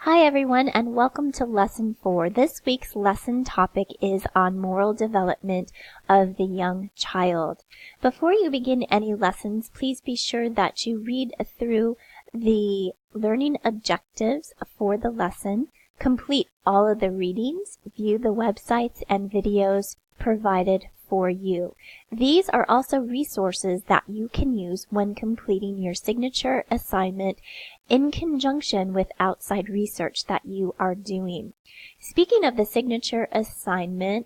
Hi everyone and welcome to Lesson 4. This week's lesson topic is on moral development of the young child. Before you begin any lessons, please be sure that you read through the learning objectives for the lesson, complete all of the readings, view the websites and videos provided for you. These are also resources that you can use when completing your signature assignment in conjunction with outside research that you are doing. Speaking of the signature assignment,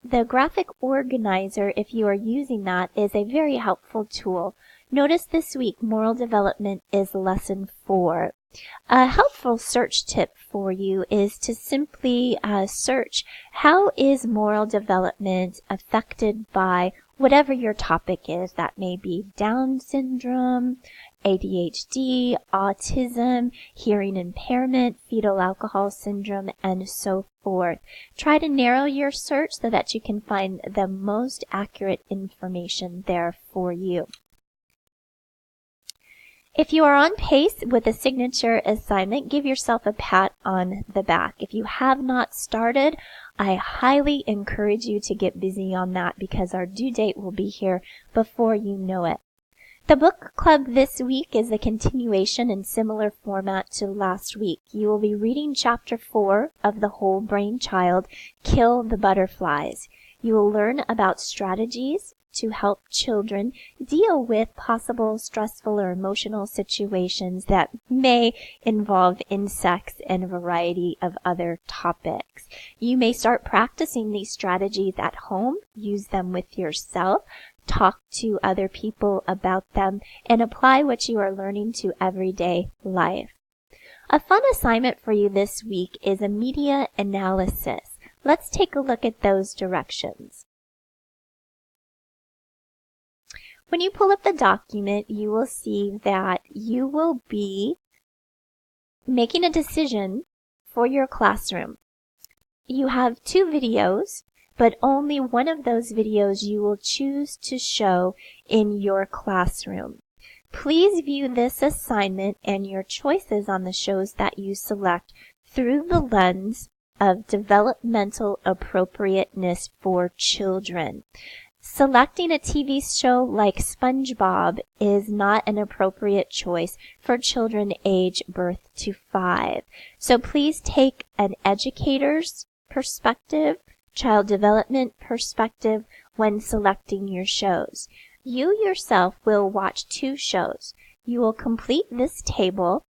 the graphic organizer, if you are using that, is a very helpful tool. Notice this week, moral development is lesson 4. A helpful search tip for you is to simply search how is moral development affected by whatever your topic is. That may be Down syndrome, ADHD, autism, hearing impairment, fetal alcohol syndrome, and so forth. Try to narrow your search so that you can find the most accurate information there for you. If you are on pace with a signature assignment, give yourself a pat on the back. If you have not started, I highly encourage you to get busy on that because our due date will be here before you know it. The book club this week is a continuation in similar format to last week. You will be reading chapter 4 of The Whole Brain Child, Kill the Butterflies. You will learn about strategies to help children deal with possible stressful or emotional situations that may involve insects and a variety of other topics. You may start practicing these strategies at home, use them with yourself, talk to other people about them, and apply what you are learning to everyday life. A fun assignment for you this week is a media analysis. Let's take a look at those directions. When you pull up the document, you will see that you will be making a decision for your classroom. You have 2 videos, but only one of those videos you will choose to show in your classroom. Please view this assignment and your choices on the shows that you select through the lens of developmental appropriateness for children. Selecting a TV show like SpongeBob is not an appropriate choice for children age birth to 5. So please take an educator's perspective, child development perspective when selecting your shows. You yourself will watch 2 shows. You will complete this table,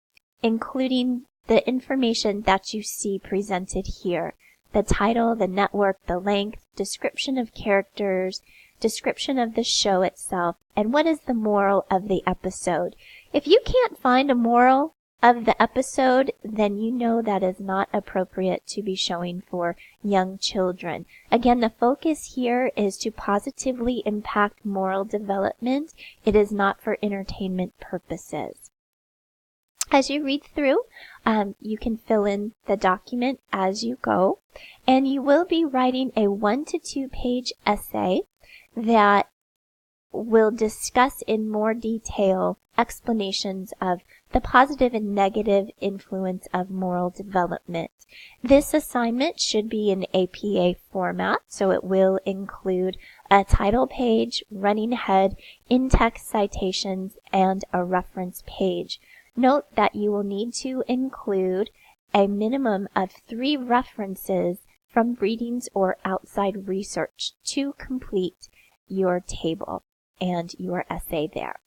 including the information that you see presented here. The title, the network, the length, description of characters, description of the show itself, and what is the moral of the episode. If you can't find a moral of the episode, then you know that is not appropriate to be showing for young children. Again, the focus here is to positively impact moral development. It is not for entertainment purposes. As you read through, you can fill in the document as you go, and you will be writing a 1 to 2 page essay that will discuss in more detail explanations of the positive and negative influence of moral development. This assignment should be in APA format, so it will include a title page, running head, in-text citations, and a reference page. Note that you will need to include a minimum of 3 references from readings or outside research to complete your table and your essay there.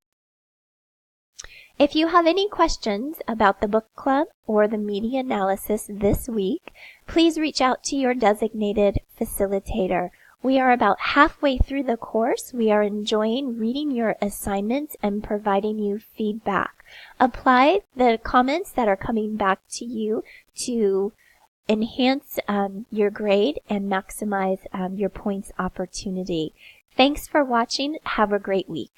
If you have any questions about the book club or the media analysis this week, please reach out to your designated facilitator. We are about halfway through the course. We are enjoying reading your assignments and providing you feedback. Apply the comments that are coming back to you to enhance your grade and maximize your points opportunity. Thanks for watching. Have a great week.